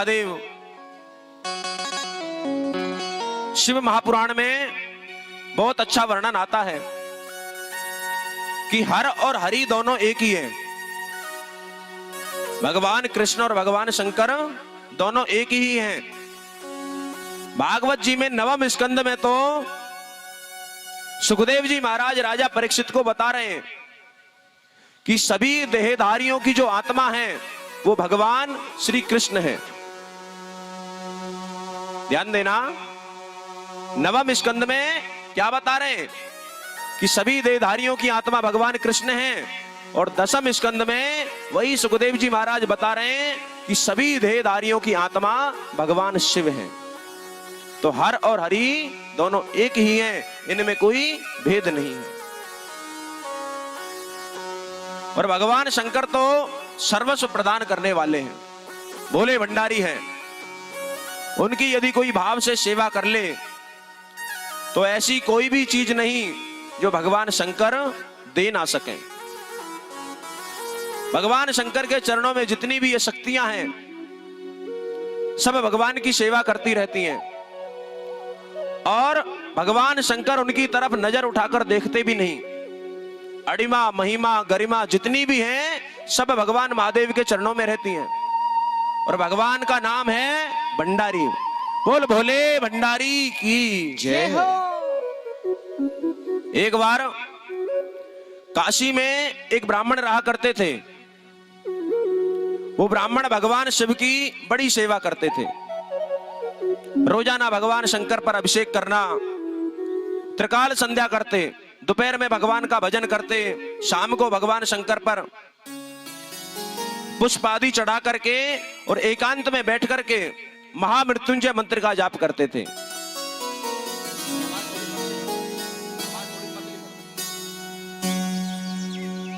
महादेव शिव महापुराण में बहुत अच्छा वर्णन आता है कि हर और हरि दोनों एक ही हैं। भगवान कृष्ण और भगवान शंकर दोनों एक ही हैं। भागवत जी में नवम स्कंद में तो सुखदेव जी महाराज राजा परीक्षित को बता रहे हैं कि सभी देहधारियों की जो आत्मा है वो भगवान श्री कृष्ण है। ध्यान देना, नवम स्कंद में क्या बता रहे हैं कि सभी देहधारियों की आत्मा भगवान कृष्ण है, और दसम स्कंद में वही सुखदेव जी महाराज बता रहे हैं कि सभी देहधारियों की आत्मा भगवान शिव है। तो हर और हरि दोनों एक ही हैं, इनमें कोई भेद नहीं है। और भगवान शंकर तो सर्वस्व प्रदान करने वाले हैं, भोले भंडारी हैं। उनकी यदि कोई भाव से सेवा कर ले तो ऐसी कोई भी चीज नहीं जो भगवान शंकर दे ना सके। भगवान शंकर के चरणों में जितनी भी ये शक्तियां हैं सब भगवान की सेवा करती रहती हैं, और भगवान शंकर उनकी तरफ नजर उठाकर देखते भी नहीं। अड़िमा महिमा गरिमा जितनी भी हैं सब भगवान महादेव के चरणों में रहती हैं, और भगवान का नाम है भंडारी। बोल भोले भंडारी की जय हो। एक बार काशी में एक ब्राह्मण रहा करते थे। वो ब्राह्मण भगवान शिव की बड़ी सेवा करते थे। रोजाना भगवान शंकर पर अभिषेक करना, त्रिकाल संध्या करते, दोपहर में भगवान का भजन करते, शाम को भगवान शंकर पर पुष्प आदि चढ़ा करके और एकांत में बैठ करके महामृत्युंजय मंत्र का जाप करते थे।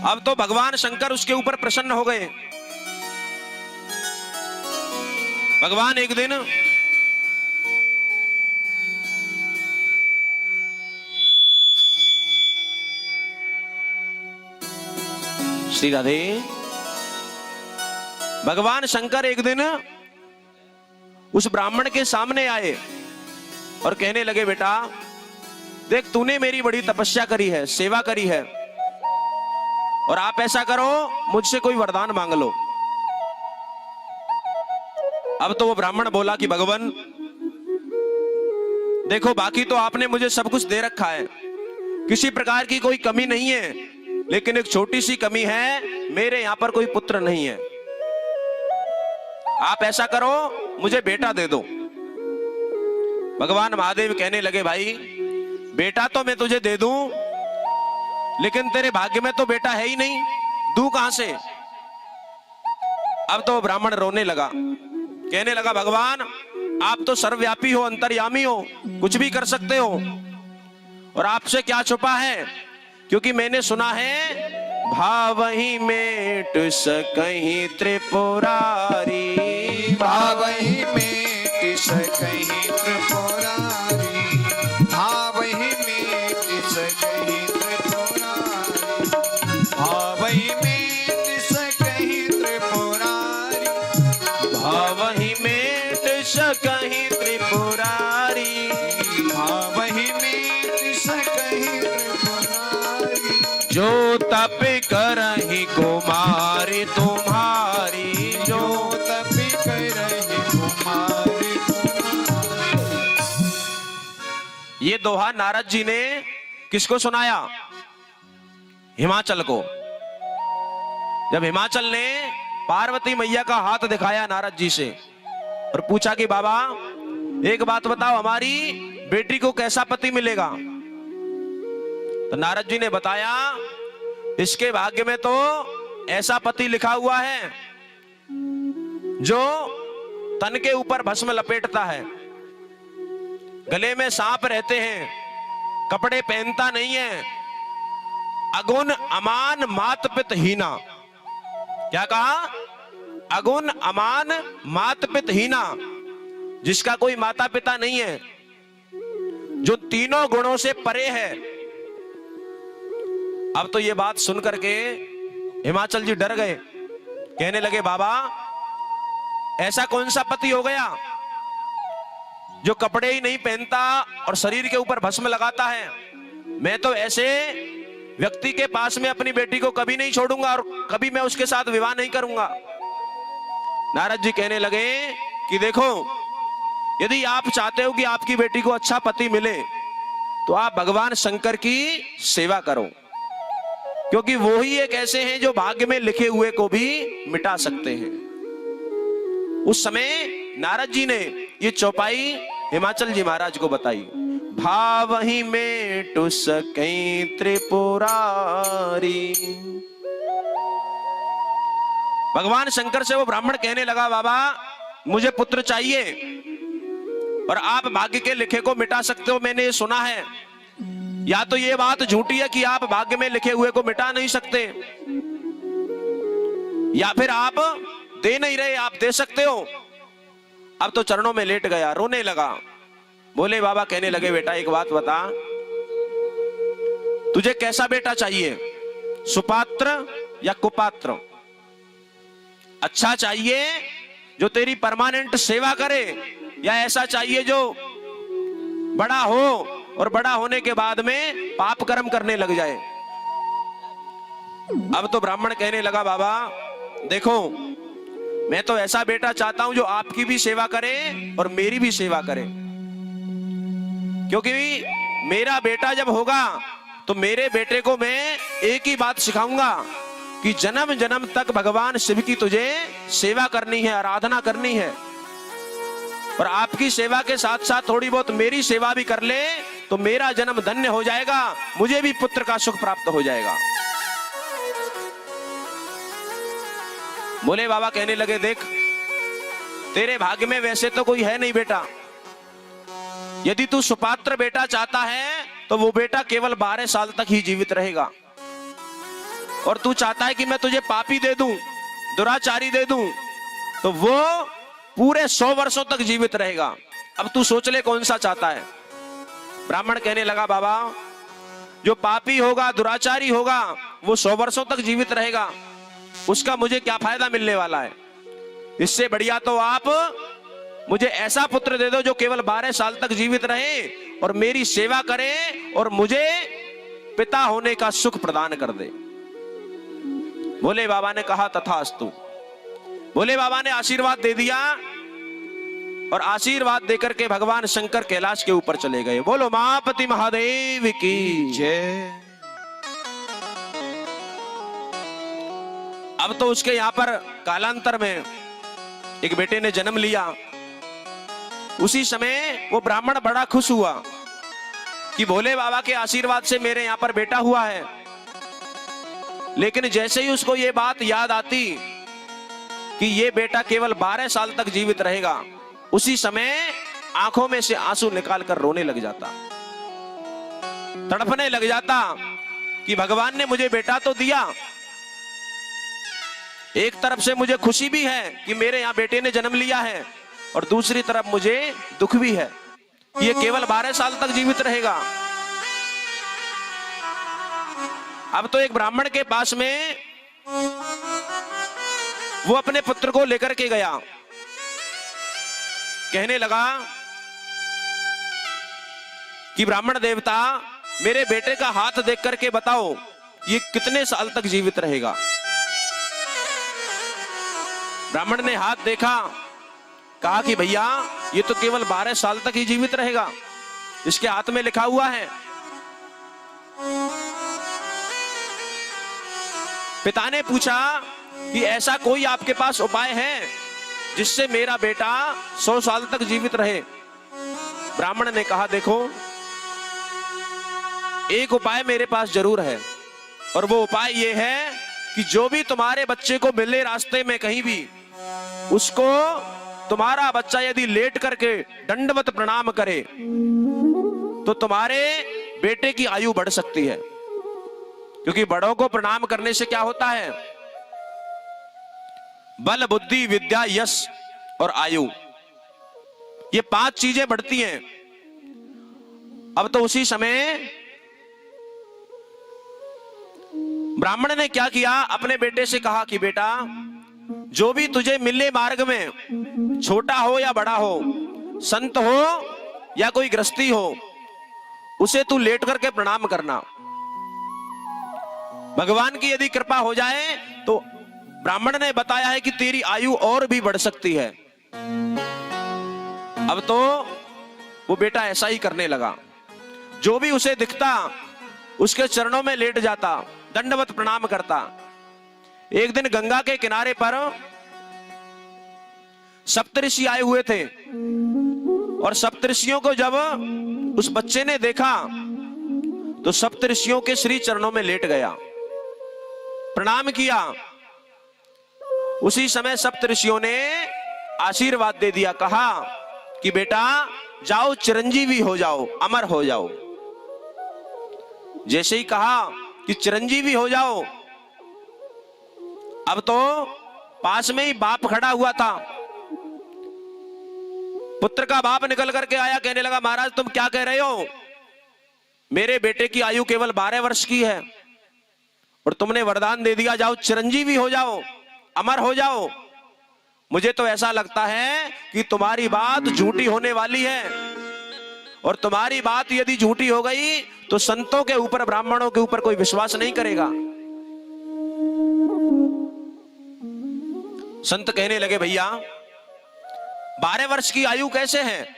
अब तो भगवान शंकर उसके ऊपर प्रसन्न हो गए। भगवान एक दिन श्री राधे, भगवान शंकर एक दिन उस ब्राह्मण के सामने आए और कहने लगे, बेटा देख, तूने मेरी बड़ी तपस्या करी है, सेवा करी है, और आप ऐसा करो, मुझसे कोई वरदान मांग लो। अब तो वो ब्राह्मण बोला कि भगवान देखो, बाकी तो आपने मुझे सब कुछ दे रखा है, किसी प्रकार की कोई कमी नहीं है, लेकिन एक छोटी सी कमी है, मेरे यहां पर कोई पुत्र नहीं है। आप ऐसा करो, मुझे बेटा दे दो। भगवान महादेव कहने लगे, भाई बेटा तो मैं तुझे दे दूं, लेकिन तेरे भाग्य में तो बेटा है ही नहीं, दूं कहां से। अब तो ब्राह्मण रोने लगा, कहने लगा, भगवान आप तो सर्वव्यापी हो, अंतर्यामी हो, कुछ भी कर सकते हो, और आपसे क्या छुपा है, क्योंकि मैंने सुना है भावहि मेट सकहि त्रिपुरारी, भावहि मेट सकहि त्रिपुरारी, भावहि मेट सकहि त्रिपुरारी, भावहि मेट सकहि त्रिपुरारी, भावहि मेट सकहि त्रिपुरारी, भावहि मेट सकहि त्रिपुरारी, जो तप करहि कुमारी तुम्हारी, जो तप करहि कुमारी तुम्हारी। ये दोहा नारद जी ने किसको सुनाया? हिमाचल को। जब हिमाचल ने पार्वती मैया का हाथ दिखाया नारद जी से और पूछा कि बाबा एक बात बताओ, हमारी बेटी को कैसा पति मिलेगा, तो नारद जी ने बताया, इसके भाग्य में तो ऐसा पति लिखा हुआ है जो तन के ऊपर भस्म लपेटता है, गले में सांप रहते हैं, कपड़े पहनता नहीं है, अगुण अमान मात पित हीना। क्या कहा? अगुण अमान मात पित हीना, जिसका कोई माता पिता नहीं है, जो तीनों गुणों से परे है। अब तो ये बात सुन करके हिमाचल जी डर गए, कहने लगे, बाबा ऐसा कौन सा पति हो गया जो कपड़े ही नहीं पहनता और शरीर के ऊपर भस्म लगाता है? मैं तो ऐसे व्यक्ति के पास में अपनी बेटी को कभी नहीं छोड़ूंगा और कभी मैं उसके साथ विवाह नहीं करूंगा। नारद जी कहने लगे कि देखो, यदि आप चाहते हो कि आपकी बेटी को अच्छा पति मिले तो आप भगवान शंकर की सेवा करो, क्योंकि वो ही एक ऐसे हैं जो भाग्य में लिखे हुए को भी मिटा सकते हैं। उस समय नारद जी ने ये चौपाई हिमाचल जी महाराज को बताई। भावहि में टुस कई त्रिपुरारी। भगवान शंकर से वो ब्राह्मण कहने लगा, बाबा मुझे पुत्र चाहिए और आप भाग्य के लिखे को मिटा सकते हो, मैंने ये सुना है। या तो ये बात झूठी है कि आप भाग्य में लिखे हुए को मिटा नहीं सकते, या फिर आप दे नहीं रहे, आप दे सकते हो। अब तो चरणों में लेट गया, रोने लगा। बोले बाबा, कहने लगे बेटा एक बात बता, तुझे कैसा बेटा चाहिए, सुपात्र या कुपात्र? अच्छा चाहिए जो तेरी परमानेंट सेवा करे, या ऐसा चाहिए जो बड़ा हो और बड़ा होने के बाद में पाप कर्म करने लग जाए? अब तो ब्राह्मण कहने लगा, बाबा देखो, मैं तो ऐसा बेटा चाहता हूं जो आपकी भी सेवा करे और मेरी भी सेवा करे, क्योंकि मेरा बेटा जब होगा तो मेरे बेटे को मैं एक ही बात सिखाऊंगा कि जन्म जन्म तक भगवान शिव की तुझे सेवा करनी है, आराधना करनी है, और आपकी सेवा के साथ साथ थोड़ी बहुत मेरी सेवा भी कर ले तो मेरा जन्म धन्य हो जाएगा, मुझे भी पुत्र का सुख प्राप्त हो जाएगा। बोले बाबा, कहने लगे देख, तेरे भाग्य में वैसे तो कोई है नहीं बेटा। यदि तू सुपात्र बेटा चाहता है तो वो बेटा केवल 12 साल तक ही जीवित रहेगा, और तू चाहता है कि मैं तुझे पापी दे दूं, दुराचारी दे दूं, तो वो पूरे 100 वर्षों तक जीवित रहेगा। अब तू सोच ले कौन सा चाहता है। ब्राह्मण कहने लगा, बाबा जो पापी होगा, दुराचारी होगा, वो 100 वर्षों तक जीवित रहेगा, उसका मुझे क्या फायदा मिलने वाला है? इससे बढ़िया तो आप मुझे ऐसा पुत्र दे दो जो केवल 12 साल तक जीवित रहे और मेरी सेवा करे और मुझे पिता होने का सुख प्रदान कर दे। भोले बाबा ने कहा तथास्तु। भोले बाबा ने आशीर्वाद दे दिया, और आशीर्वाद देकर के भगवान शंकर कैलाश के ऊपर चले गए। बोलो महापति महादेव की जय। अब तो उसके यहां पर कालांतर में एक बेटे ने जन्म लिया। उसी समय वो ब्राह्मण बड़ा खुश हुआ कि भोले बाबा के आशीर्वाद से मेरे यहां पर बेटा हुआ है। लेकिन जैसे ही उसको ये बात याद आती कि ये बेटा केवल 12 साल तक जीवित रहेगा, उसी समय आंखों में से आंसू निकालकर रोने लग जाता, तड़पने लग जाता कि भगवान ने मुझे बेटा तो दिया, एक तरफ से मुझे खुशी भी है कि मेरे यहां बेटे ने जन्म लिया है, और दूसरी तरफ मुझे दुख भी है कि ये केवल 12 साल तक जीवित रहेगा। अब तो एक ब्राह्मण के पास में वो अपने पुत्र को लेकर के गया, कहने लगा कि ब्राह्मण देवता, मेरे बेटे का हाथ देख करके बताओ ये कितने साल तक जीवित रहेगा। ब्राह्मण ने हाथ देखा, कहा कि भैया ये तो केवल 12 साल तक ही जीवित रहेगा, इसके हाथ में लिखा हुआ है। पिता ने पूछा कि ऐसा कोई आपके पास उपाय है जिससे मेरा बेटा 100 साल तक जीवित रहे? ब्राह्मण ने कहा, देखो एक उपाय मेरे पास जरूर है, और वो उपाय ये है कि जो भी तुम्हारे बच्चे को मिले रास्ते में कहीं भी, उसको तुम्हारा बच्चा यदि लेट करके दंडवत प्रणाम करे तो तुम्हारे बेटे की आयु बढ़ सकती है। क्योंकि बड़ों को प्रणाम करने से क्या होता है? बल, बुद्धि, विद्या, यश और आयु, ये 5 चीजें बढ़ती हैं। अब तो उसी समय ब्राह्मण ने क्या किया, अपने बेटे से कहा कि बेटा जो भी तुझे मिले मार्ग में, छोटा हो या बड़ा हो, संत हो या कोई गृहस्थी हो, उसे तू लेट करके प्रणाम करना। भगवान की यदि कृपा हो जाए तो ब्राह्मण ने बताया है कि तेरी आयु और भी बढ़ सकती है। अब तो वो बेटा ऐसा ही करने लगा। जो भी उसे दिखता उसके चरणों में लेट जाता, दंडवत प्रणाम करता। एक दिन गंगा के किनारे पर सप्तऋषि आए हुए थे और सप्तऋषियों को जब उस बच्चे ने देखा तो सप्तऋषियों के श्री चरणों में लेट गया, प्रणाम किया। उसी समय सप्तऋषियों ने आशीर्वाद दे दिया, कहा कि बेटा जाओ चिरंजीवी हो जाओ, अमर हो जाओ। जैसे ही कहा कि चिरंजीवी हो जाओ, अब तो पास में ही बाप खड़ा हुआ था। पुत्र का बाप निकल करके आया, कहने लगा महाराज तुम क्या कह रहे हो, मेरे बेटे की आयु केवल 12 वर्ष की है और तुमने वरदान दे दिया जाओ चिरंजीवी हो जाओ, अमर हो जाओ। मुझे तो ऐसा लगता है कि तुम्हारी बात झूठी होने वाली है, और तुम्हारी बात यदि झूठी हो गई तो संतों के ऊपर, ब्राह्मणों के ऊपर कोई विश्वास नहीं करेगा। संत कहने लगे भैया 12 वर्ष की आयु कैसे है,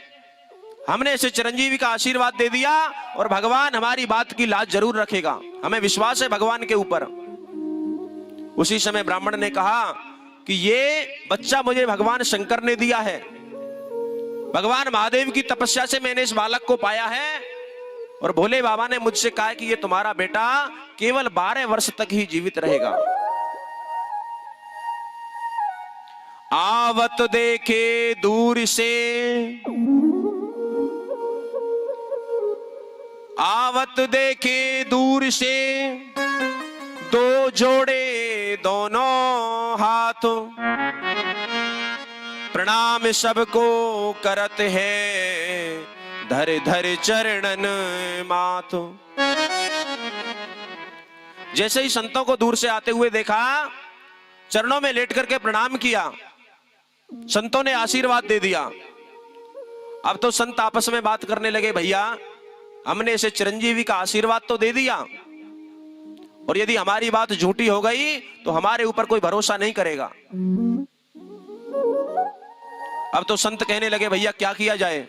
हमने इसे चिरंजीवी का आशीर्वाद दे दिया और भगवान हमारी बात की लाज जरूर रखेगा, हमें विश्वास है भगवान के ऊपर। उसी समय ब्राह्मण ने कहा कि ये बच्चा मुझे भगवान शंकर ने दिया है, भगवान महादेव की तपस्या से मैंने इस बालक को पाया है, और भोले बाबा ने मुझसे कहा कि ये तुम्हारा बेटा केवल 12 वर्ष तक ही जीवित रहेगा। आवत देखे दूर से, आवत देखे दूर से, दो जोड़े दोनों हाथ, प्रणाम सबको करत है, धर धर चरणन माथ। जैसे ही संतों को दूर से आते हुए देखा, चरणों में लेट करके प्रणाम किया, संतों ने आशीर्वाद दे दिया। अब तो संत आपस में बात करने लगे, भैया हमने इसे चिरंजीवी का आशीर्वाद तो दे दिया, और यदि हमारी बात झूठी हो गई तो हमारे ऊपर कोई भरोसा नहीं करेगा। अब तो संत कहने लगे भैया क्या किया जाए।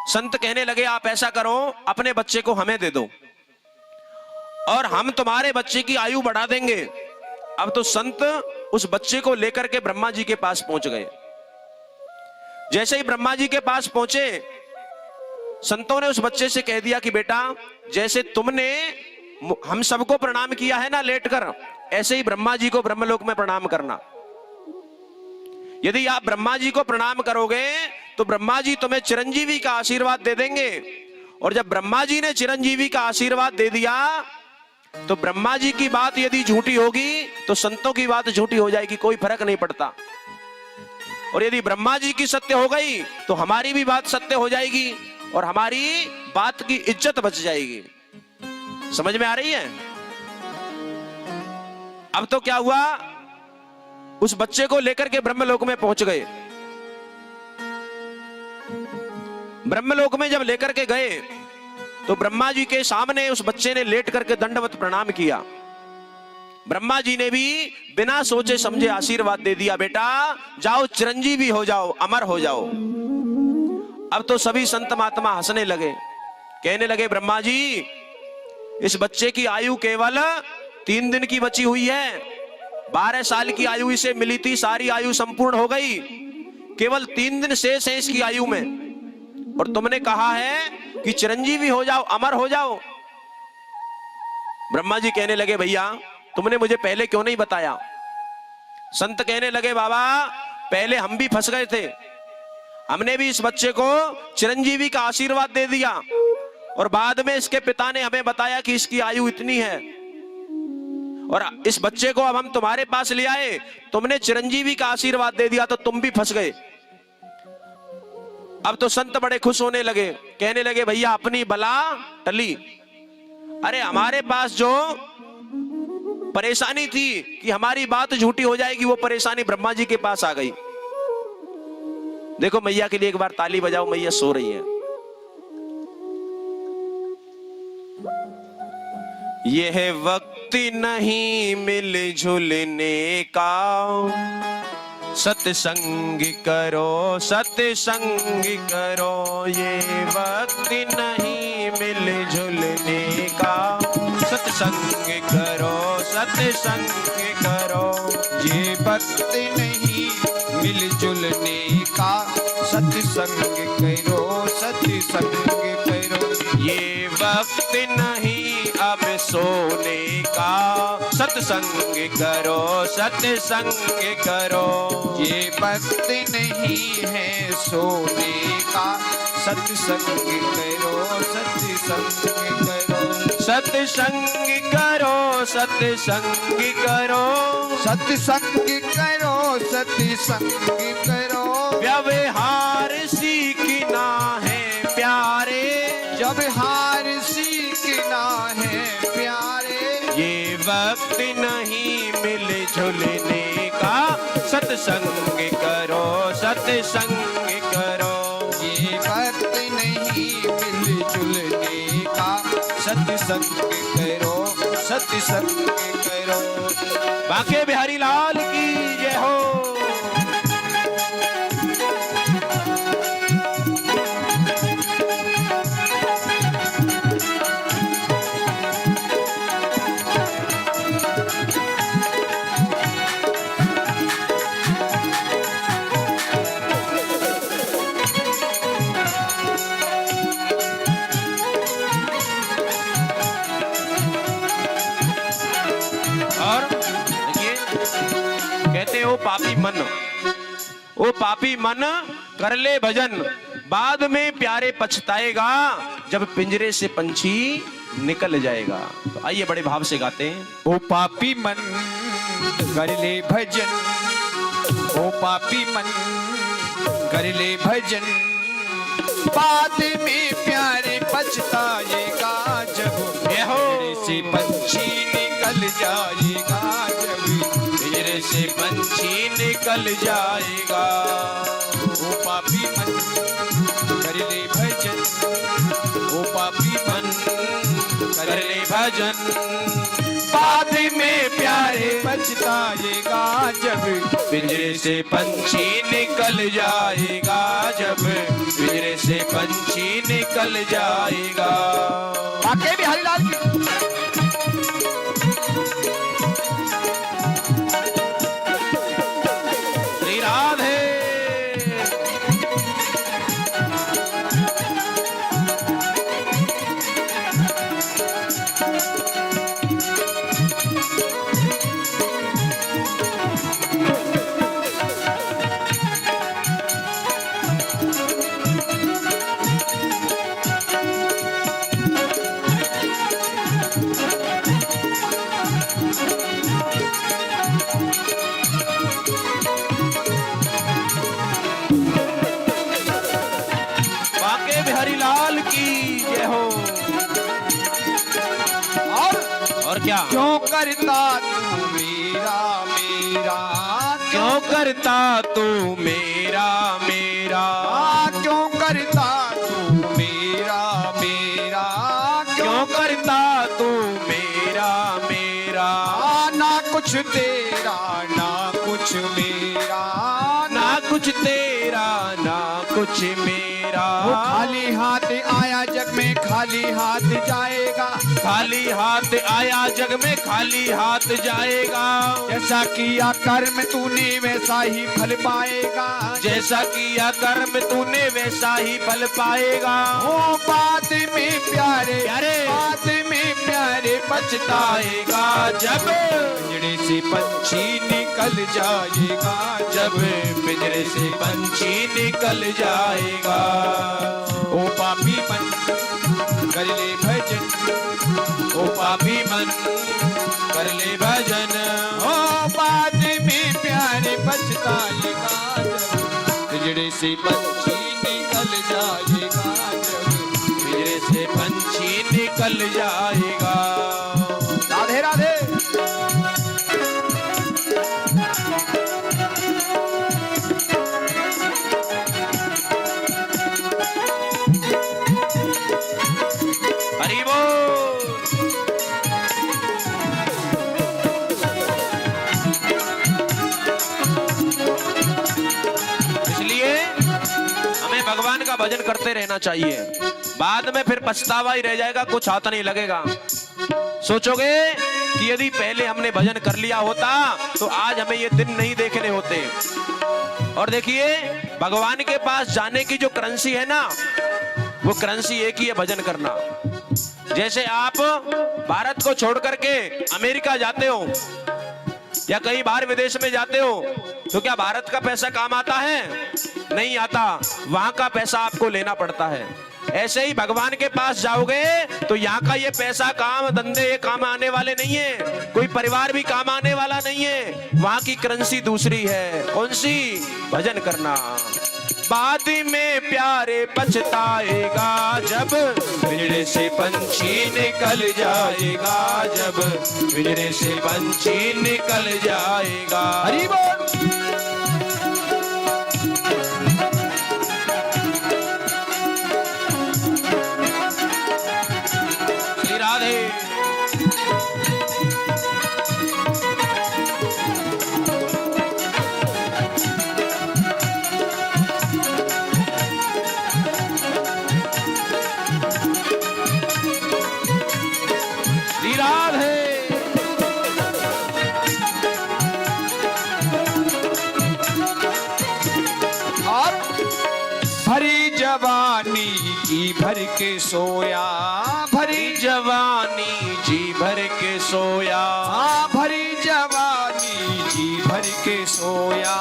संत कहने लगे आप ऐसा करो, अपने बच्चे को हमें दे दो और हम तुम्हारे बच्चे की आयु बढ़ा देंगे। अब तो संत उस बच्चे को लेकर के ब्रह्मा जी के पास पहुंच गए। जैसे ही ब्रह्मा जी के पास पहुंचे, संतों ने उस बच्चे से कह दिया कि बेटा जैसे तुमने हम सबको प्रणाम किया है ना लेटकर, ऐसे ही ब्रह्मा जी को ब्रह्मलोक में प्रणाम करना। यदि आप ब्रह्मा जी को प्रणाम करोगे तो ब्रह्मा जी तुम्हें चिरंजीवी का आशीर्वाद दे देंगे, और जब ब्रह्मा जी ने चिरंजीवी का आशीर्वाद दे दिया तो ब्रह्मा जी की बात यदि झूठी होगी तो संतों की बात झूठी हो जाएगी, कोई फर्क नहीं पड़ता। और यदि ब्रह्मा जी की सत्य हो गई तो हमारी भी बात सत्य हो जाएगी और हमारी बात की इज्जत बच जाएगी। समझ में आ रही है? अब तो क्या हुआ, उस बच्चे को लेकर के ब्रह्मलोक में पहुंच गए। ब्रह्मलोक में जब लेकर के गए तो ब्रह्मा जी के सामने उस बच्चे ने लेट करके दंडवत प्रणाम किया। ब्रह्मा जी ने भी बिना सोचे समझे आशीर्वाद दे दिया, बेटा जाओ चिरंजीवी हो जाओ, अमर हो जाओ। अब तो सभी संत महात्मा हंसने लगे, कहने लगे ब्रह्मा जी इस बच्चे की आयु केवल 3 दिन की बची हुई है, 12 साल की आयु इसे मिली थी, सारी आयु संपूर्ण हो गई, केवल 3 दिन शेष है इसकी आयु में, और तुमने कहा है कि चिरंजीवी हो जाओ, अमर हो जाओ। ब्रह्मा जी कहने लगे भैया तुमने मुझे पहले क्यों नहीं बताया। संत कहने लगे बाबा पहले हम भी फंस गए थे, हमने भी इस बच्चे को चिरंजीवी का आशीर्वाद दे दिया और बाद में इसके पिता ने हमें बताया कि इसकी आयु इतनी है, और इस बच्चे को अब हम तुम्हारे पास ले आए, तुमने चिरंजीवी का आशीर्वाद दे दिया तो तुम भी फंस गए। अब तो संत बड़े खुश होने लगे, कहने लगे भैया अपनी बला टली। अरे हमारे पास जो परेशानी थी कि हमारी बात झूठी हो जाएगी, वो परेशानी ब्रह्मा जी के पास आ गई। देखो मैया के लिए एक बार ताली बजाओ, मैया सो रही है। यह वक्त नहीं मिल झुलने का, सत्संग करो सत्संग करो। ये वक्त नहीं मिल झुलने का, सत्संग करो सत्संग करो। ये वक्त नहीं मिलजुलने का, सत्संग करो सत्संग करो। ये वक्त नहीं अब सोने का, सत्संग करो सत्संग करो। ये वक्त नहीं है सोने का, सत्संग करो सत्संग करो। सत्संग करो सत्संग करो। सत्संग करो सत्संग करो। व्यवहार सीखना है प्यारे, जब हार सीखना है प्यारे। ये वक्त नहीं मिल झुलने का, सत्संग करो सत्संग करो। ये वक्त नहीं मिलजुलने का, सत्संग करो सत्संग करो। बांके बिहारी लाल की जय हो। ओ पापी मन कर ले भजन, बाद में प्यारे पछताएगा, जब पिंजरे से पंछी निकल जाएगा। तो आइए बड़े भाव से गाते हैं। ओ पापी मन कर ले भजन, ओ पापी मन कर ले भजन, बाद में प्यारे पछताएगा, जब पिंजरे से पंछी निकल जाएगा। जब पिंजरे से पंछी निकल जाएगा। ओ पापी मन कर ले भजन, ओ पापी मन कर ले भजन, बाद में प्यारे पछताएगा, जब पिंजरे से पंछी निकल जाएगा। जब पिंजरे से पंछी निकल जाएगा। बांके बिहारी लाल की। श्री राधे। हरिलाल की जय हो। और क्या? क्यों करता तू मेरा मेरा, क्यों करता तू मेरा मेरा, क्यों करता तू मेरा मेरा, क्यों करता तू मेरा मेरा। ना कुछ तेरा ना कुछ मेरा, ना कुछ तेरा ना कुछ मेरा। वो खाली हाथ आया जग में खाली हाथ जाएगा, खाली हाथ आया जग में खाली हाथ जाएगा। जैसा किया कर्म तूने वैसा ही फल पाएगा, जैसा किया कर्म तूने वैसा ही फल पाएगा। ओ बाद में प्यारे प्यारे, बाद में प्यारे पछताएगा, जब पिंजरे से पंछी निकल जाएगा, जब पिंजरे से पंछी निकल जाएगा। ओ पापी मन कर ले भजन, ओ पापी मन कर ले भजन। ओ बाद में प्यारे पछताएगा, जब पिंजरे से पंछी निकल जाएगा, जब पिंजरे से पंछी निकल जाएगा। राधे राधे। भगवान का भजन करते रहना चाहिए। बाद में फिर पछतावा ही रह जाएगा, कुछ हाथ नहीं लगेगा। सोचोगे कि यदि पहले हमने भजन कर लिया होता तो आज हमें ये दिन नहीं देखने होते। और देखिए, भगवान के पास जाने की जो करेंसी है ना, वो करेंसी एक ही है, भजन करना। जैसे आप भारत को छोड़ करके अमेरिका जाते हो या कहीं बाहर विदेश में जाते हो तो क्या भारत का पैसा काम आता है? नहीं आता, वहां का पैसा आपको लेना पड़ता है। ऐसे ही भगवान के पास जाओगे तो यहाँ का ये पैसा, काम धंधे ये काम आने वाले नहीं है, कोई परिवार भी काम आने वाला नहीं है। वहां की करेंसी दूसरी है। कौन सी? भजन करना। बाद में प्यारे पछताएगा जब पिंजरे से पंछी निकल जाएगा, जब पिंजरे से पंछी निकल जाएगा। हरि बोल। श्री राधे। भरी जवानी जी भर के सोया, भरी जवानी जी भर के सोया, हाँ भरी जवानी जी भर के सोया,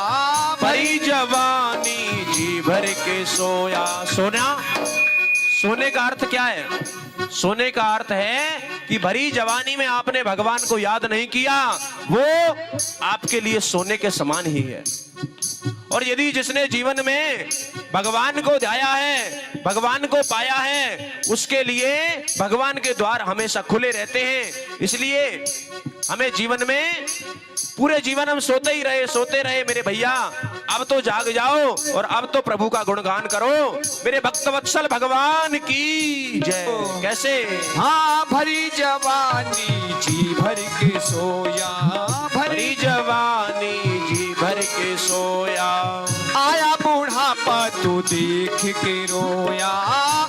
भरी जवानी जी भर के सोया। सोना, सोने का अर्थ क्या है? सोने का अर्थ है कि भरी जवानी में आपने भगवान को याद नहीं किया, वो आपके लिए सोने के समान ही है। और यदि जिसने जीवन में भगवान को ध्याया है, भगवान को पाया है, उसके लिए भगवान के द्वार हमेशा खुले रहते हैं। इसलिए हमें जीवन में पूरे जीवन हम सोते ही रहे, सोते रहे मेरे भैया, अब तो जाग जाओ और अब तो प्रभु का गुणगान करो। मेरे भक्तवत्सल भगवान की जय। कैसे? हाँ भरी जवानी जी भर के सोया, भरी जवानी जी भर के सोया। आया बुढ़ापा तो देख के रोया,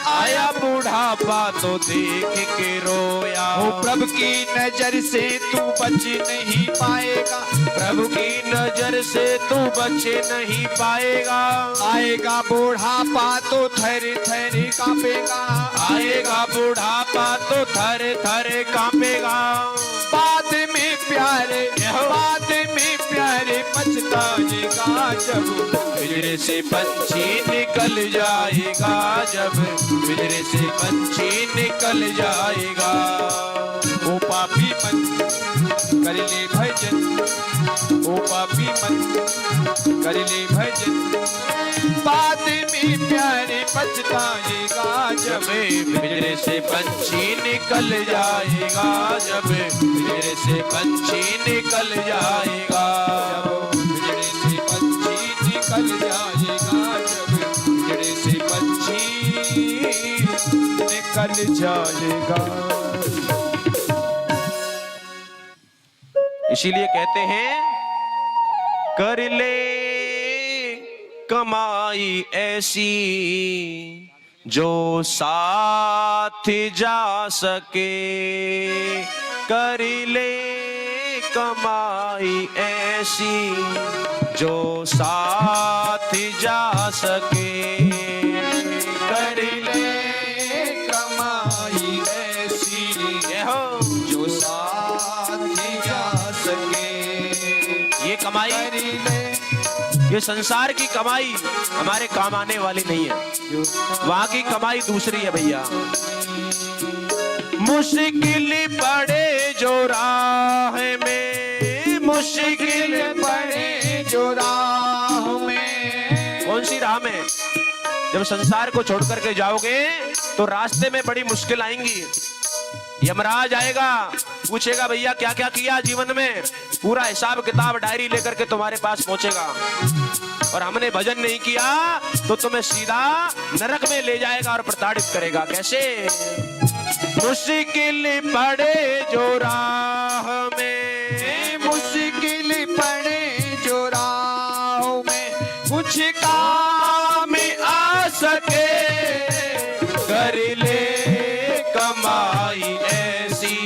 आया बुढ़ापा तो देख के रोया। ओ प्रभु की नजर से तू बच नहीं पाएगा, प्रभु की नजर से तू बच नहीं पाएगा। आएगा बुढ़ापा तो थर थर कांपेगा, आएगा बुढ़ापा तो थर थर कांपेगा। बाद में प्यारे, बाद में प्यारे पछताएगा जब पिंजरे से पंछी निकल जाएगा, जब पिंजरे से पंछी निकल जाएगा। ओ पापी मन कर ले भजन, ओ पापी मन कर ले भजन, बाद में प्यारे पछताएगा जब पिंजरे से पंछी निकल जाएगा, जब पिंजरे से पंछी निकल जाएगा। पिंजरे से पंछी निकल जाएगा, जब पिंजरे से पंछी निकल जाएगा। इसीलिए कहते हैं, कर ले कमाई ऐसी जो साथ जा सके, कर ले कमाई ऐसी जो साथ जा सके, कर ले कमाई ऐसी जो साथ जा सके। ये कमाई, ये संसार की कमाई हमारे काम आने वाली नहीं है, वहां की कमाई दूसरी है भैया। मुश्किल पड़े जो राह में, मुश्किल पड़े जो राह में, कौन सी राह में? जब संसार को छोड़ करके जाओगे तो रास्ते में बड़ी मुश्किल आएंगी। यमराज आएगा, पूछेगा भैया क्या क्या किया जीवन में, पूरा हिसाब किताब डायरी लेकर के तुम्हारे पास पहुंचेगा। और हमने भजन नहीं किया तो तुम्हें सीधा नरक में ले जाएगा और प्रताड़ित करेगा। कैसे? मुश्किल पड़े जो राह में, मुश्किल पड़े जो राह में, कुछ काम आ सके, कर ले कमाई ऐसी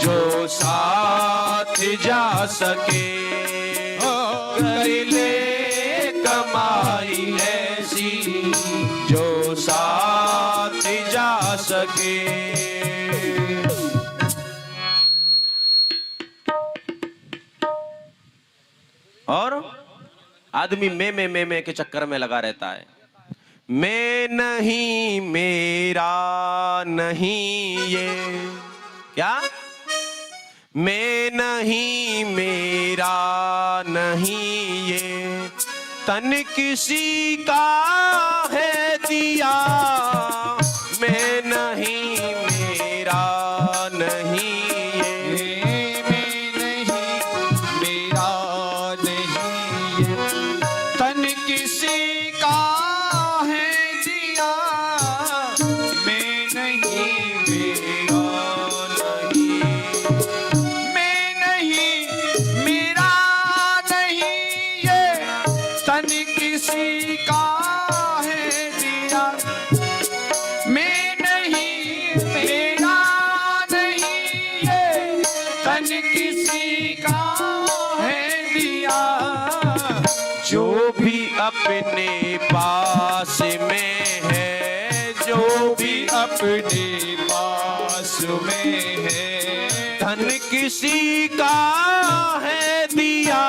जो साथ जा सके, कर ले कमाई ऐसी जो साथ जा सके। और आदमी मैं के चक्कर में लगा रहता है। मैं नहीं, मेरा नहीं ये, क्या? मैं नहीं, मेरा नहीं ये, तन किसी का है दिया। मैं नहीं, मेरा नहीं ये, मैं नहीं, मेरा नहीं ये, तन किसी का है दिया। मैं नहीं, मेरा नहीं, मैं नहीं, मेरा नहीं ये, तन किसी का है दिया। मैं नहीं, मेरा नहीं ये, तन किसी का है दिया। जो भी अपने पास में है, जो भी अपने पास में है, धन किसी का है दिया।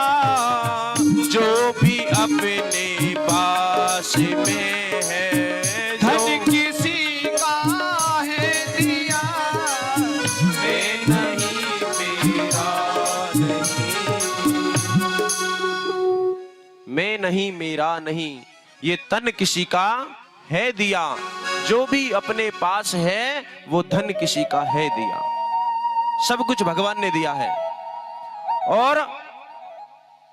जो भी अपने पास में है, धन किसी का है दिया। मैं नहीं, मेरा नहीं, मैं नहीं, मेरा नहीं, ये तन किसी का है दिया। जो भी अपने पास है वो धन किसी का है दिया। सब कुछ भगवान ने दिया है और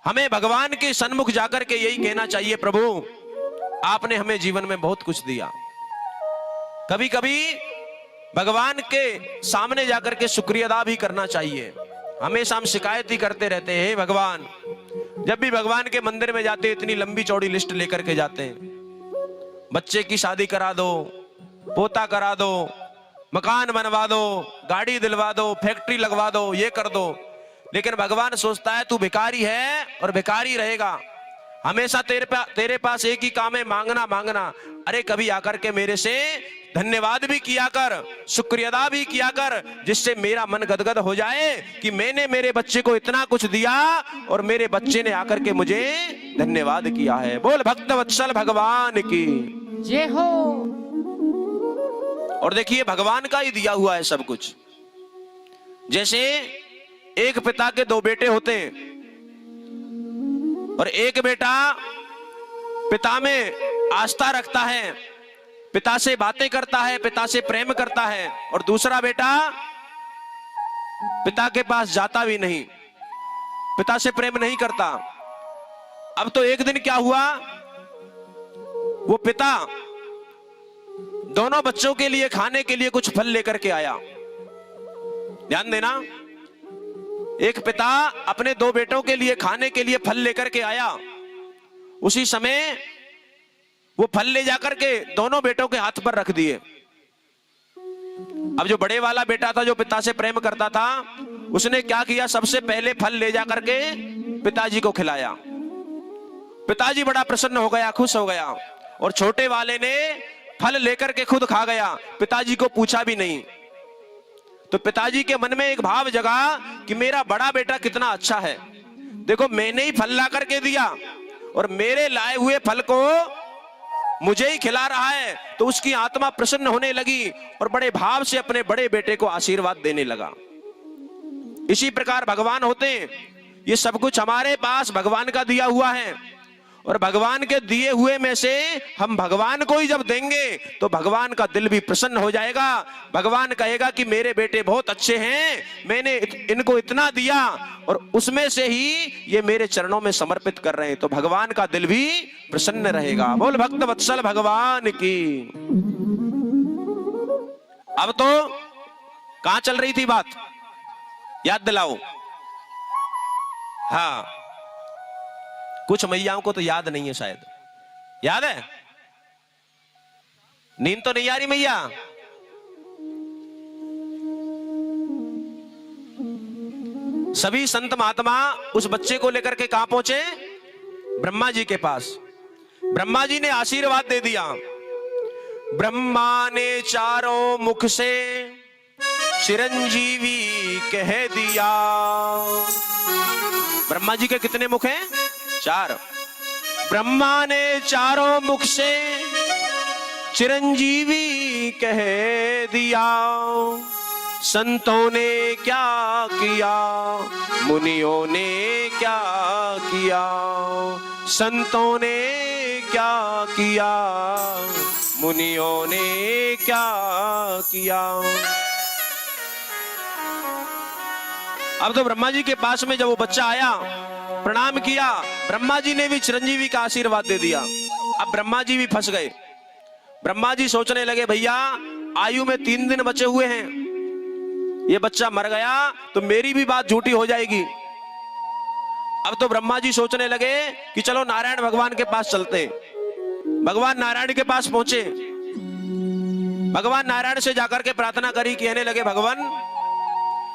हमें भगवान के सन्मुख जाकर के यही कहना चाहिए, प्रभु आपने हमें जीवन में बहुत कुछ दिया। कभी कभी भगवान के सामने जाकर के शुक्रिया अदा भी करना चाहिए। हमेशा हम शिकायत ही करते रहते हैं, हे भगवान। जब भी भगवान के मंदिर में जाते इतनी लंबी चौड़ी लिस्ट लेकर के जाते हैं, बच्चे की शादी करा दो, पोता करा दो, मकान बनवा दो, गाड़ी दिलवा दो, फैक्ट्री लगवा दो, ये कर दो। लेकिन भगवान सोचता है तू भिखारी है और भिखारी रहेगा। हमेशा तेरे पास एक ही काम है, मांगना मांगना। अरे कभी आकर के मेरे से धन्यवाद भी किया कर, शुक्रिया अदा भी किया कर, जिससे मेरा मन गदगद हो जाए कि मैंने मेरे बच्चे को इतना कुछ दिया और मेरे बच्चे ने आकर के मुझे धन्यवाद किया है। बोल भक्त वत्सल भगवान की जय हो। और देखिए भगवान का ही दिया हुआ है सब कुछ। जैसे एक पिता के दो बेटे होते हैं और एक बेटा पिता में आस्था रखता है, पिता से बातें करता है, पिता से प्रेम करता है, और दूसरा बेटा पिता के पास जाता भी नहीं, पिता से प्रेम नहीं करता। अब तो एक दिन क्या हुआ, वो पिता दोनों बच्चों के लिए खाने के लिए कुछ फल लेकर के आया। ध्यान देना, एक पिता अपने दो बेटों के लिए खाने के लिए फल लेकर के आया। उसी समय वो फल ले जाकर के दोनों बेटों के हाथ पर रख दिए। अब जो बड़े वाला बेटा था, जो पिता से प्रेम करता था, उसने क्या किया, सबसे पहले फल ले जाकर के पिताजी को खिलाया। पिताजी बड़ा प्रसन्न हो गया, खुश हो गया, और छोटे वाले ने फल लेकर के खुद खा गया, पिताजी को पूछा भी नहीं। तो पिताजी के मन में एक भाव जगा कि मेरा बड़ा बेटा कितना अच्छा है, देखो मैंने ही फल ला करके दिया और मेरे लाए हुए फल को मुझे ही खिला रहा है। तो उसकी आत्मा प्रसन्न होने लगी और बड़े भाव से अपने बड़े बेटे को आशीर्वाद देने लगा। इसी प्रकार भगवान होते हैं, ये सब कुछ हमारे पास भगवान का दिया हुआ है, और भगवान के दिए हुए में से हम भगवान को ही जब देंगे तो भगवान का दिल भी प्रसन्न हो जाएगा। भगवान कहेगा कि मेरे बेटे बहुत अच्छे हैं, मैंने इनको इतना दिया और उसमें से ही ये मेरे चरणों में समर्पित कर रहे हैं, तो भगवान का दिल भी प्रसन्न रहेगा। बोल भक्त वत्सल भगवान की। अब तो कहां चल रही थी बात, याद दिलाओ। हाँ, कुछ मैयाओं को तो याद नहीं है, शायद याद है। नींद तो नहीं आ रही मैया? सभी संत महात्मा उस बच्चे को लेकर के कहां पहुंचे? ब्रह्मा जी के पास। ब्रह्मा जी ने आशीर्वाद दे दिया। ब्रह्मा ने चारों मुख से चिरंजीवी कह दिया। ब्रह्मा जी के कितने मुख हैं? 4। ब्रह्मा ने चारों मुख से चिरंजीवी कह दिया। संतों ने क्या किया, मुनियों ने क्या किया, संतों ने क्या किया, मुनियों ने क्या किया। अब तो ब्रह्मा जी के पास में जब वो बच्चा आया, प्रणाम किया, ब्रह्मा जी ने भी चिरंजीवी का आशीर्वाद दे दिया। अब ब्रह्मा जी भी फंस गए। ब्रह्मा जी सोचने लगे, भैया आयु में 3 दिन बचे हुए हैं, ये बच्चा मर गया तो मेरी भी बात झूठी हो जाएगी। अब तो ब्रह्मा जी सोचने लगे कि चलो नारायण भगवान के पास चलते। भगवान नारायण के पास पहुंचे। भगवान नारायण से जाकर के प्रार्थना करी, कहने लगे, भगवान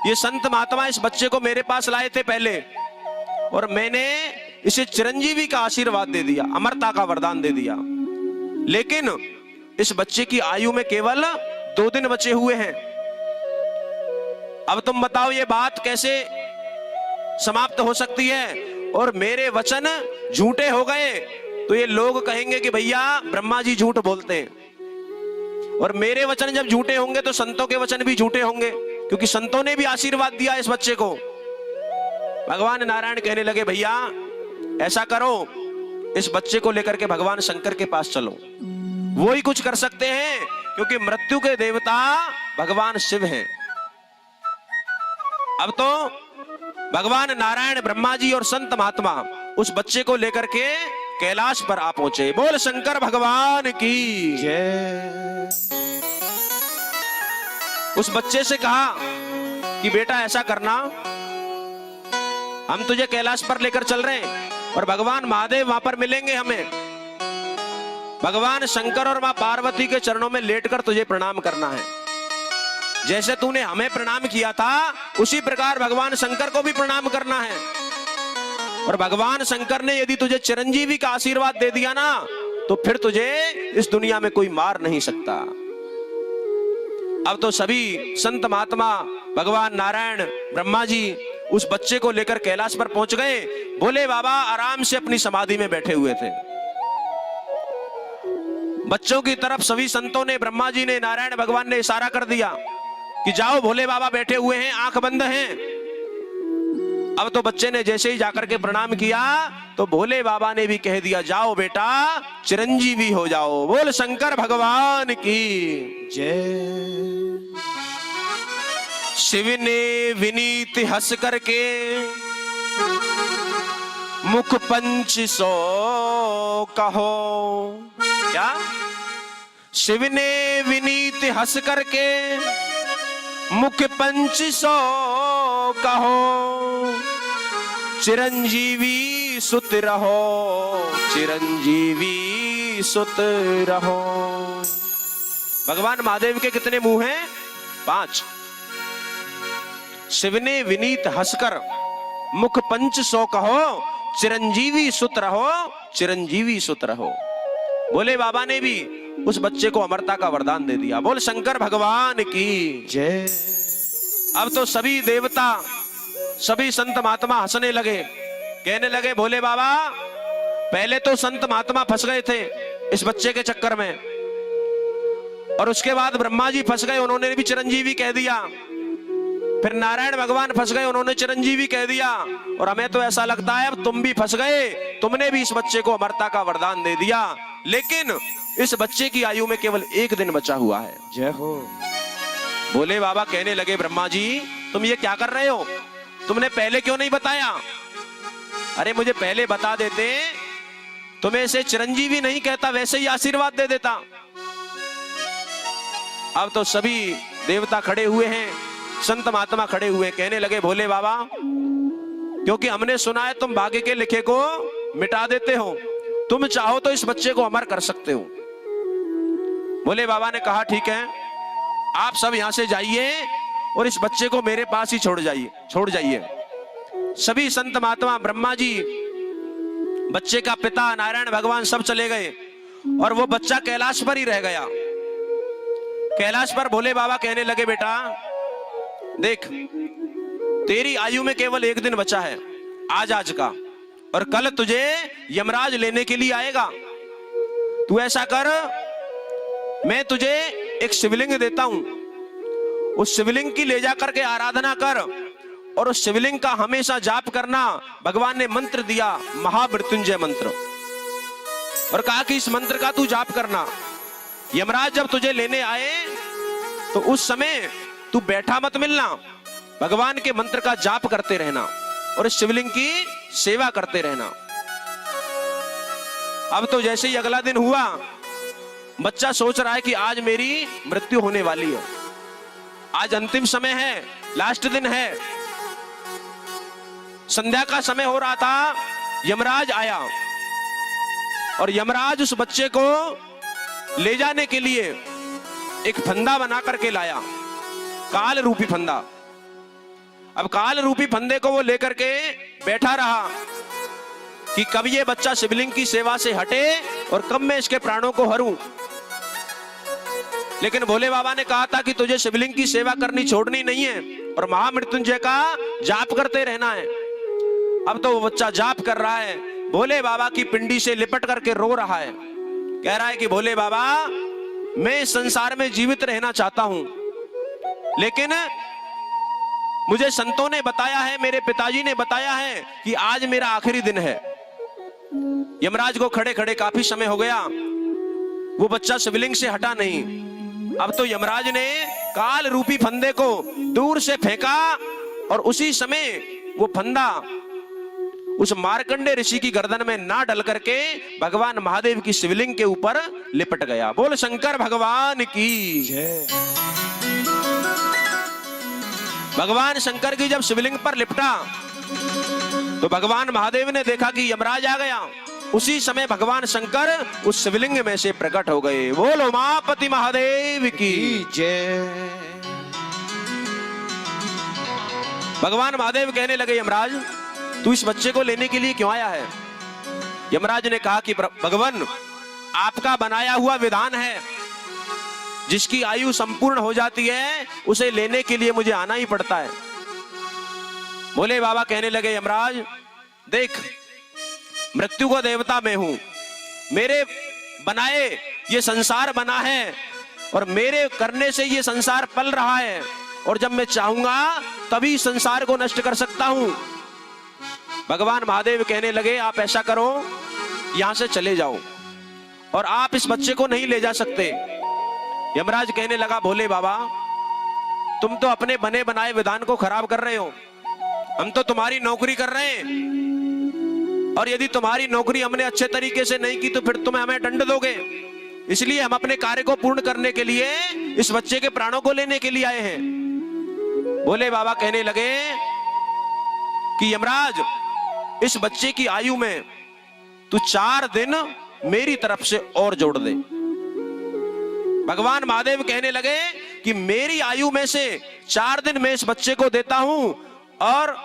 ये संत महात्मा इस बच्चे को मेरे पास लाए थे पहले, और मैंने इसे चिरंजीवी का आशीर्वाद दे दिया, अमरता का वरदान दे दिया, लेकिन इस बच्चे की आयु में केवल 2 दिन बचे हुए हैं। अब तुम बताओ ये बात कैसे समाप्त हो सकती है? और मेरे वचन झूठे हो गए तो ये लोग कहेंगे कि भैया ब्रह्मा जी झूठ बोलते हैं, और मेरे वचन जब झूठे होंगे तो संतों के वचन भी झूठे होंगे, क्योंकि संतों ने भी आशीर्वाद दिया इस बच्चे को। भगवान नारायण कहने लगे, भैया ऐसा करो, इस बच्चे को लेकर के भगवान शंकर के पास चलो, वो ही कुछ कर सकते हैं, क्योंकि मृत्यु के देवता भगवान शिव हैं। अब तो भगवान नारायण, ब्रह्मा जी और संत महात्मा उस बच्चे को लेकर के कैलाश पर आ पहुंचे। बोल शंकर भगवान की जय। उस बच्चे से कहा कि बेटा ऐसा करना, हम तुझे कैलाश पर लेकर चल रहे हैं और भगवान महादेव वहां पर मिलेंगे हमें। भगवान शंकर और मां पार्वती के चरणों में लेटकर तुझे प्रणाम करना है। जैसे तूने हमें प्रणाम किया था उसी प्रकार भगवान शंकर को भी प्रणाम करना है। और भगवान शंकर ने यदि तुझे चिरंजीवी का आशीर्वाद दे दिया ना, तो फिर तुझे इस दुनिया में कोई मार नहीं सकता। अब तो सभी संत महात्मा, भगवान नारायण, ब्रह्मा जी उस बच्चे को लेकर कैलाश पर पहुंच गए। भोले बाबा आराम से अपनी समाधि में बैठे हुए थे। बच्चों की तरफ सभी संतों ने, ब्रह्मा जी ने, नारायण भगवान ने इशारा कर दिया कि जाओ, भोले बाबा बैठे हुए हैं, आंख बंद हैं। अब तो बच्चे ने जैसे ही जाकर के प्रणाम किया तो भोले बाबा ने भी कह दिया, जाओ बेटा चिरंजीवी हो जाओ। बोल शंकर भगवान की जय। शिव ने विनीत हंस करके मुख 500 कहो। क्या? शिव ने विनीत हंस करके मुख 500 कहो, चिरंजीवी सुत रहो, चिरंजीवी सुत रहो। भगवान महादेव के कितने मुंह हैं? 5। शिव ने विनीत हंसकर मुख 500 कहो, चिरंजीवी सुत रहो, चिरंजीवी सुत रहो। भोले बाबा ने भी उस बच्चे को अमरता का वरदान दे दिया। बोल शंकर भगवान की जय। अब तो सभी देवता, सभी संत महात्मा हंसने लगे, कहने लगे, भोले बाबा पहले तो संत महात्मा फंस गए थे इस बच्चे के चक्कर में, और उसके बाद ब्रह्मा जी फंस गए, उन्होंने भी चिरंजीवी कह दिया। फिर नारायण भगवान फंस गए, उन्होंने चिरंजीवी कह दिया। और हमें तो ऐसा लगता है अब तुम भी फंस गए, तुमने भी इस बच्चे को अमरता का वरदान दे दिया, लेकिन इस बच्चे की आयु में केवल 1 दिन बचा हुआ है। जय हो। भोले बाबा कहने लगे, ब्रह्मा जी तुम ये क्या कर रहे हो? तुमने पहले क्यों नहीं बताया? अरे मुझे पहले बता देते तो मैं इसे चिरंजीवी नहीं कहता, वैसे ही आशीर्वाद दे देता। अब तो सभी देवता खड़े हुए हैं, संत महात्मा खड़े हुए, कहने लगे, भोले बाबा क्योंकि हमने सुना है तुम भाग्य के लिखे को मिटा देते हो, तुम चाहो तो इस बच्चे को अमर कर सकते हो, भोले बाबा ने कहा ठीक है, आप सब यहां से जाइए और इस बच्चे को मेरे पास ही छोड़ जाइए। सभी संत महात्मा, ब्रह्मा जी, बच्चे का पिता नारायण भगवान सब चले गए और वो बच्चा कैलाश पर ही रह गया। कैलाश पर भोले बाबा कहने लगे, बेटा देख, तेरी आयु में केवल एक दिन बचा है, आज का, और कल तुझे यमराज लेने के लिए आएगा। तू ऐसा कर, मैं तुझे एक शिवलिंग देता हूं, उस शिवलिंग की ले जाकर के आराधना कर और उस शिवलिंग का हमेशा जाप करना। भगवान ने मंत्र दिया, महामृत्युंजय मंत्र, और कहा कि इस मंत्र का तू जाप करना। यमराज जब तुझे लेने आए तो उस समय तू बैठा मत मिलना, भगवान के मंत्र का जाप करते रहना और इस शिवलिंग की सेवा करते रहना। अब तो जैसे ही अगला दिन हुआ, बच्चा सोच रहा है कि आज मेरी मृत्यु होने वाली है, आज अंतिम समय है, लास्ट दिन है। संध्या का समय हो रहा था, यमराज आया और यमराज उस बच्चे को ले जाने के लिए एक फंदा बना करके लाया, काल रूपी फंदा। अब काल रूपी फंदे को वो लेकर के बैठा रहा कि कब ये बच्चा शिवलिंग की सेवा से हटे और कब मैं इसके प्राणों को हरूं। लेकिन भोले बाबा ने कहा था कि तुझे शिवलिंग की सेवा करनी छोड़नी नहीं है और महामृत्युंजय का जाप करते रहना है। अब तो वो बच्चा जाप कर रहा है, भोले बाबा की पिंडी से लिपट करके रो रहा है, कह रहा है कि भोले बाबा, मैं इस संसार में जीवित रहना चाहता हूं, लेकिन मुझे संतों ने बताया है, मेरे पिताजी ने बताया है कि आज मेरा आखिरी दिन है। यमराज को खड़े खड़े काफी समय हो गया, वो बच्चा शिवलिंग से हटा नहीं। अब तो यमराज ने काल रूपी फंदे को दूर से फेंका और उसी समय वो फंदा उस मार्कंडे ऋषि की गर्दन में ना डल करके भगवान महादेव की शिवलिंग के ऊपर लिपट गया। बोल शंकर भगवान की जय। भगवान शंकर की जब शिवलिंग पर लिपटा तो भगवान महादेव ने देखा कि यमराज आ गया। उसी समय भगवान शंकर उस शिवलिंग में से प्रकट हो गए। बोलो उमापति महादेव की जय। भगवान महादेव कहने लगे, यमराज तू इस बच्चे को लेने के लिए क्यों आया है? यमराज ने कहा कि भगवान, आपका बनाया हुआ विधान है, जिसकी आयु संपूर्ण हो जाती है उसे लेने के लिए मुझे आना ही पड़ता है। भोले बाबा कहने लगे, यमराज देख, मृत्यु का देवता मैं हूं, मेरे बनाए ये संसार बना है और मेरे करने से ये संसार पल रहा है, और जब मैं चाहूंगा तभी संसार को नष्ट कर सकता हूं। भगवान महादेव कहने लगे, आप ऐसा करो, यहां से चले जाओ और आप इस बच्चे को नहीं ले जा सकते। यमराज कहने लगा, भोले बाबा, तुम तो अपने बने बनाए विधान को खराब कर रहे हो, हम तो तुम्हारी नौकरी कर रहे हैं, और यदि तुम्हारी नौकरी हमने अच्छे तरीके से नहीं की तो फिर तुम हमें दंड दोगे। इसलिए हम अपने कार्य को पूर्ण करने के लिए इस बच्चे के प्राणों को लेने के लिए आए हैं। भोले बाबा कहने लगे कि यमराज, इस बच्चे की आयु में तू 4 दिन मेरी तरफ से और जोड़ दे। भगवान महादेव कहने लगे कि मेरी आयु में से 4 दिन मैं इस बच्चे को देता हूं, और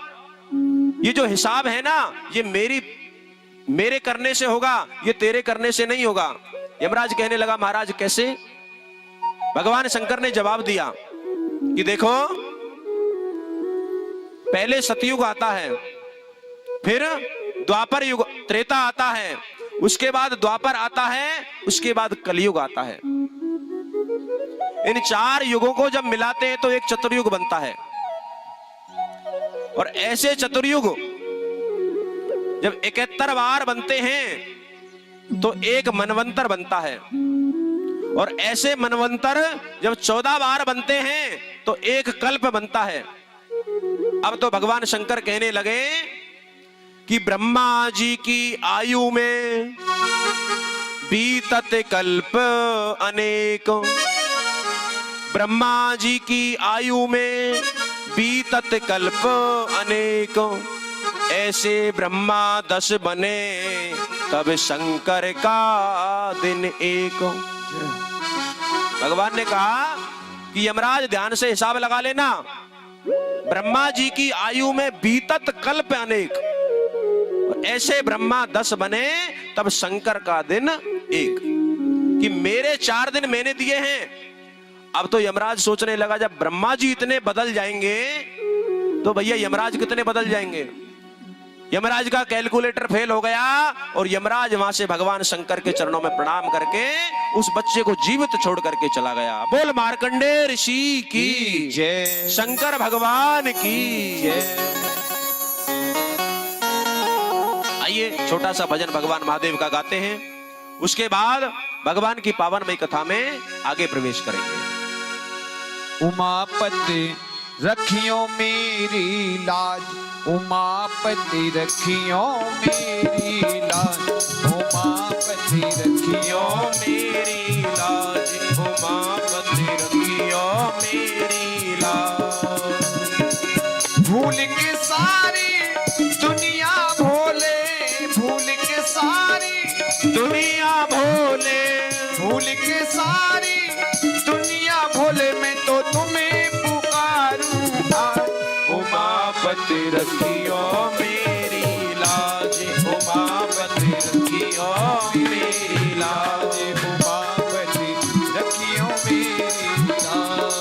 ये जो हिसाब है ना, ये मेरे करने से होगा, ये तेरे करने से नहीं होगा। यमराज कहने लगा, महाराज कैसे? भगवान शंकर ने जवाब दिया कि देखो, पहले सतयुग आता है, फिर द्वापर युग, त्रेता आता है, उसके बाद द्वापर आता है, उसके बाद कलयुग आता है। इन 4 युगों को जब मिलाते हैं तो एक चतुर्युग बनता है, और ऐसे चतुर्युग जब 71 बार बनते हैं तो एक मनवंतर बनता है, और ऐसे मनवंतर जब 14 बार बनते हैं तो एक कल्प बनता है। अब तो भगवान शंकर कहने लगे कि ब्रह्मा जी की आयु में बीतत कल्प अनेक, ब्रह्मा जी की आयु में बीतत कल्प अनेक, ऐसे ब्रह्मा 10 बने तब शंकर का दिन एक। भगवान ने कहा कि यमराज ध्यान से हिसाब लगा लेना, ब्रह्मा जी की आयु में बीतत कल्प अनेक, और ऐसे ब्रह्मा 10 बने तब शंकर का दिन एक, कि मेरे 4 दिन मैंने दिए हैं। अब तो यमराज सोचने लगा जब ब्रह्मा जी इतने बदल जाएंगे तो भैया यमराज कितने बदल जाएंगे। यमराज का कैलकुलेटर फेल हो गया और यमराज वहां से भगवान शंकर के चरणों में प्रणाम करके उस बच्चे को जीवित छोड़ करके चला गया। बोल मार्कंडेय ऋषि की जय, शंकर भगवान की जय। आइए छोटा सा भजन भगवान महादेव का गाते हैं, उसके बाद भगवान की पावनमयी कथा में आगे प्रवेश करेंगे। उमापति रखियो मेरी लाज, उमापति रखियो मेरी लाज, उमापति रखियो मेरी लाज, उमापति रखियो मेरी लाज। भूल के सारी दुनिया भोले, भूल के सारी दुनिया भोले, भूल के सारी दुनिया भोले, मैं तो तुम्हें पुकारूं आज। उमापति रखियो मेरी लाज, उमापति रखियो मेरी लाज, उमापति रखियो मेरी लाज।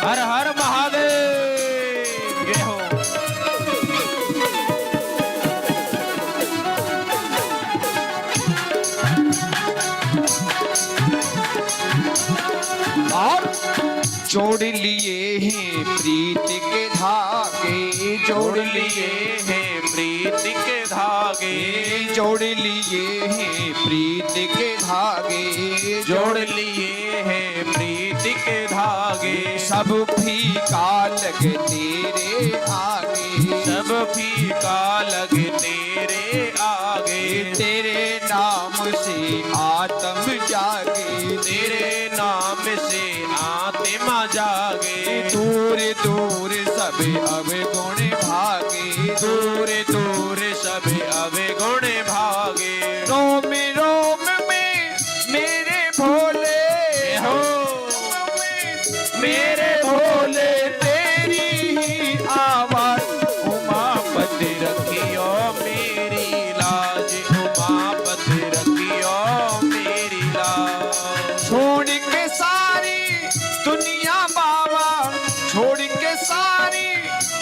हर हर महादेव जय हो। और जोड़ लिए हैं प्रीत के धागे, जोड़ लिए हैं प्रीति के धागे, जोड़ लिए हैं प्रीत के धागे, जोड़ लिए हैं प्रीति के धागे। सब फीका लगे तेरे आगे, सब फीका लगे तेरे आगे, तेरे नाम से आत्म जागे, तेरे नाम से आत्मा जागे। दूर दूर सब अवगुण भागे, दूर दूर सब अवगुण भागे। रोम रोम में मेरे भोले हो मेरे भोले तेरी ही आवाज। उमापति रखियो मेरी लाज, उमापति रखियो मेरी लाज। छोड़ के सारी दुनिया बाबा, छोड़ के सारी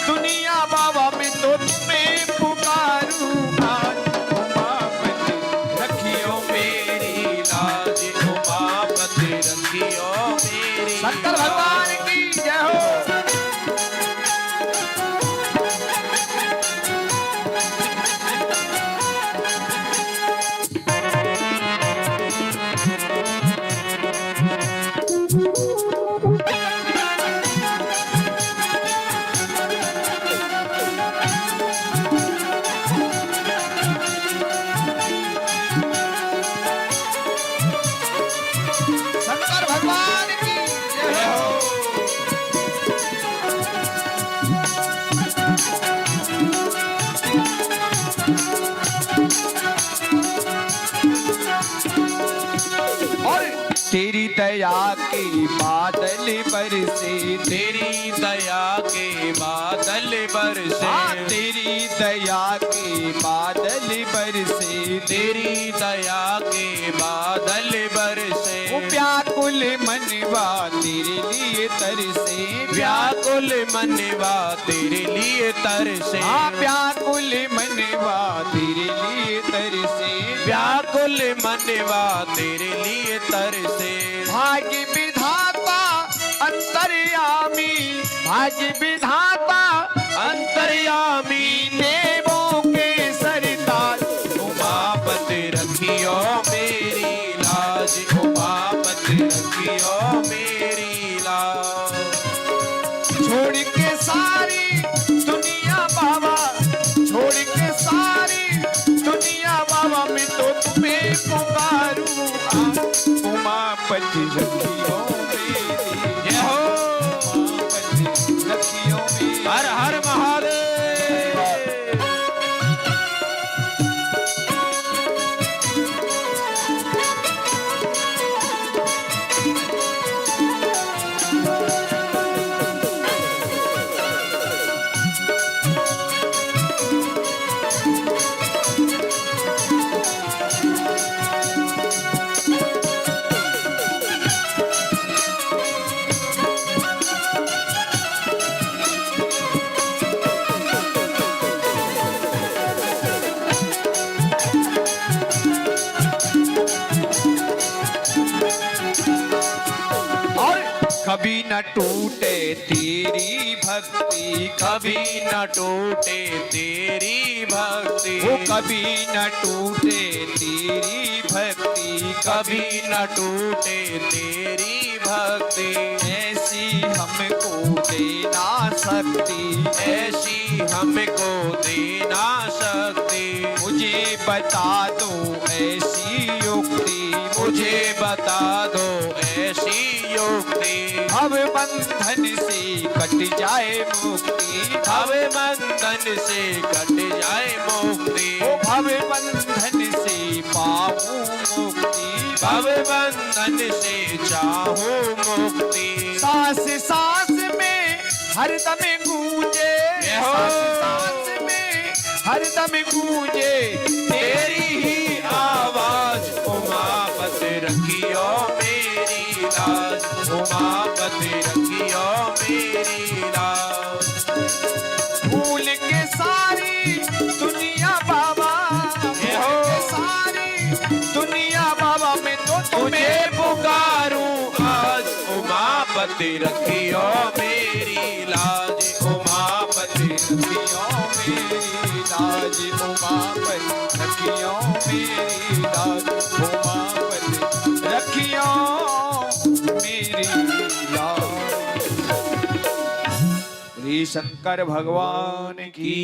दुनिया बाबा, मैं तो तुम्हें पुकारूं आज। उमापति रखियो मेरी लाज, उमापति रखियो मेरी शंकर लाज। भगवान की जय हो। शंकर भगवान की जय हो। और तेरी दया के बादल बरसे, तेरी दया के बादल बरसे, तेरी दया के बादल बरसे, तेरी दया के बादल बरसे। वो व्याकुल मनवा तेरे लिए तरसे, व्याकुल मनवा तेरे लिए तरसे, व्याकुल मनवा तेरे लिए तरसे, व्याकुल मनवा तेरे लिए तरसे। भाग्य विधाता अंतर्यामी, भाग्य विधाता अंतर्यामी देवों के सरताज। उमापति रखियो बाबा मैं तो तुम्हें पुकारूं उमापति रखियो मेरी जय हो। उमापति रखियो मेरी। हर हर महादेव। कभी न टूटे तेरी भक्ति कभी न टूटे तेरी भक्ति वो कभी न टूटे तेरी भक्ति कभी न टूटे तेरी भक्ति ऐसी हमको देना शक्ति ऐसी हमको देना शक्ति मुझे बता दो ऐसी युक्ति मुझे बता दो ऐसी युक्ति भव बंधन से कट जाए मुक्ति भव बंधन से कट जाए मुक्ति ओ भव बंधन से पाऊं मुक्ति भव बंधन से चाहूं मुक्ति सांस सांस में हरदम गूंजे हो। सांस सांस में हरदम गूंजे तेरी ही आवाज उमापति रखियो मेरी लाज उमापति रखियो मेरी लाज भूल के सारी दुनिया बाबा भूल के सारी दुनिया बाबा मैं तो तुझे तुम्हें पुकारूं आज उमापति रखियो मेरी लाज उमापति रखियो मेरी लाज उमापति रखियो मेरी लाज उमापति रखियो मेरी लाज। श्री शंकर भगवान की